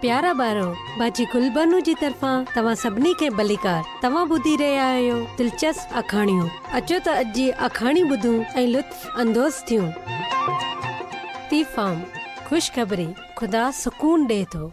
प्यारा ॿारो, बाजी गुलबानू जी तरफ़ां तव्हां सभिनी खे भलीकार। तव्हां ॿुधी रहिया आहियो दिलचस्प अखाणियूं। अचो त अॼु जी अखाणी ॿुधूं ऐं लुत्फ़ अंदोज़ थियूं। तीफ़ाम ख़ुशख़बरी, ख़ुदा सुकून ॾे थो।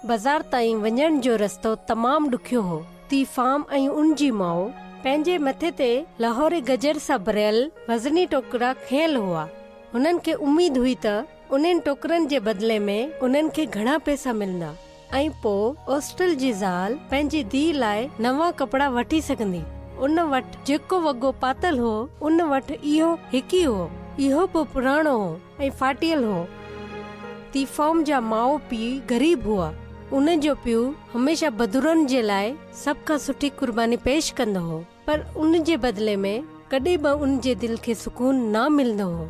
बाज़ार ताईं वञण जो रस्तो तमामु ॾुखियो हो। तीफ़ाम ऐं उन जी माउ पंहिंजे मथे ते लाहौरी गजर सां भरियल वज़नी टोकरा खयल हुआ। हुननि खे उमेद हुई त उन्हनि टोकरनि जे बदिले में उन्हनि खे घणा पैसा मिलंदा ऐं पोइ हॉस्टल जी ज़ाल पंहिंजी धीउ लाइ नवां कपड़ा वठी सघंदी। उन वटि जेको वॻो पातल हो उन वटि इहो हिकु ई हो। इहो बि पुराणो हो ऐं फाटियल हो। तीफ़ाम जा माउ पीउ गरीब हुआ। उन जो पीउ हमेशा बदुरनि जे लाइ सभ खां सुठी कुर्बानी पेश कंदो हो, पर उन जे बदिले में कॾहिं बि उन जे दिल खे सुकून न मिलंदो हो।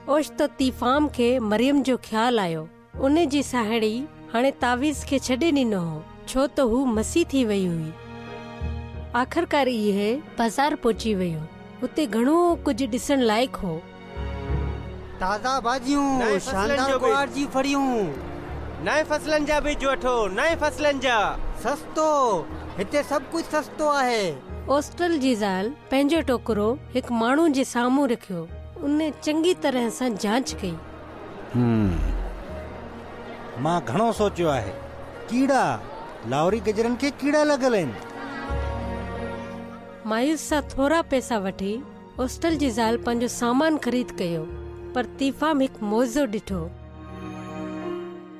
ओचितो तीफ़ाम खे मरियम जो ख्याल आयो। उन जी साहेड़ी हाणे तावीज़ खे छॾे ॾिनो हो, छो त हू मसीह थी वई हुई। आख़िरकार इहे बाज़ार पहुची वियो। हुते घणो कुझु ॾिसण लाइक़ु हो। ताज़ा भाजियूं, शानदार ग्वार जी फड़ियूं, नए फसलनि जा बीज वठो, नए फसलनि जा। सस्तो, हिते सभु कुझु सस्तो आहे। हॉस्टल जी ज़ाल पंहिंजो टोकरो हिकु माण्हू जे साम्हूं रखियो। उन चङी तरह सां जांच कई। मां घणो सोचियो आहे, कीड़ा, लाहौरी गजरनि खे कीड़ा लॻल आहिनि। मायूस सां थोरा पैसा वठी हॉस्टल जी ज़ाल पंहिंजो सामान ख़रीद कयो, पर तीफ़ाम हिकु मौज़ो ॾिठो।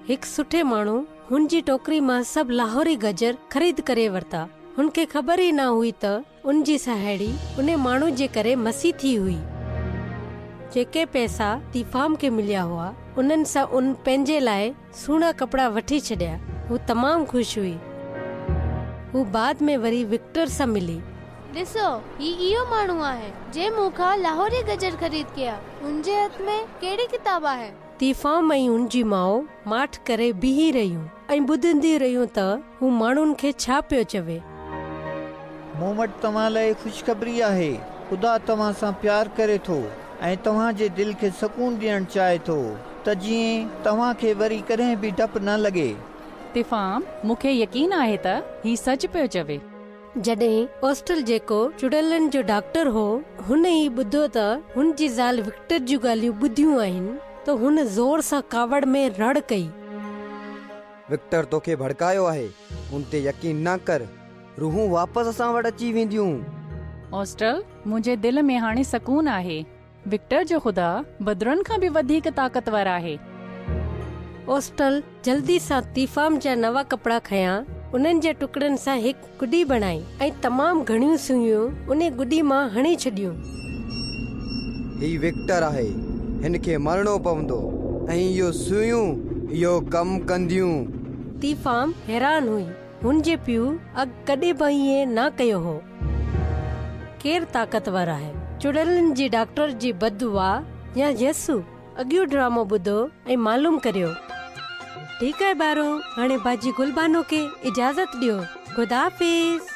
हिकु सुठे माण्हू हुन जी टोकरी मां सभु लाहौरी गजर ख़रीद करे वरिता। हुनखे ख़बर ई न हुई त उन जी साहेड़ी उन माण्हू जे करे मसीह थी हुई। जेके पैसा तीफ़ाम खे मिलिया हुआ उन्हनि सां उन पंहिंजे लाइ सुहिणा कपड़ा वठी छॾिया। हू तमामु ख़ुशि हुई। हू बाद में वरी विक्टर सां मिली। ॾिसो, इहो माण्हू आहे जे मूंखां लाहौरी गजर ख़रीद कया। उनजे हथ में कहिड़ी किताब आहे? तीफ़ाम ऐं उन जी माउ माठ करे बीही रहियूं ऐं ॿुधंदी रहियूं त हू माण्हुनि खे छा पियो चवे। मूं वटि तव्हां लाइ ख़ुशख़बरी आहे। ख़ुदा तव्हां सां प्यार करे थो ऐं तव्हां जे दिल खे सुकून ॾियणु चाहे थो, त जीअं तव्हां खे वरी कॾहिं बि डपु न लॻे। तीफ़ाम, मूंखे यकीन आहे त ही सच पियो चवे। जॾहिं हॉस्टल जेको चुड़ैलनि जो डॉक्टर हो हुन ई ॿुधो त हुन जी ज़ाल विक्टर जूं ॻाल्हियूं ॿुधियूं आहिनि, त हुन ज़ोर सां कावड़ में रड़ कई। विक्टर तोखे भड़कायो आहे, उन ते यकीन न कर। रूहूं वापसि असां वटि अची वेंदियूं। हॉस्टल, मुंहिंजे दिल में हाणे सुकून आहे। विक्टर जो ख़ुदा बदरुनि खां बि वधीक ताक़तवर आहे। हॉस्टल जल्दी सां तीफ़ाम जा नवा कपड़ा खया, उन्हनि जे टुकड़नि सां हिकु गुडी बनाई ऐं तमामु घणियूं सुइयूं उन गुडी मां हणी छॾियूं। ही विक्टर आहे, हिन खे मरणो पवंदो ऐं इहो सुइयूं इहो कमु कंदियूं। तीफ़ाम हैरान हुई। हुन जे पीउ अॻु कॾहिं बि ईअं न कयो हो। केरु ताक़तवर आहे, चुड़ैलनि जी डॉक्टर जी बददुआ या यसु? अॻियो ड्रामो ॿुधो ऐं मालूम करियो। ठीकु आहे ॿारो, हाणे बाजी गुलबानो खे इजाज़त ॾियो। ख़ुदा हाफ़िज़।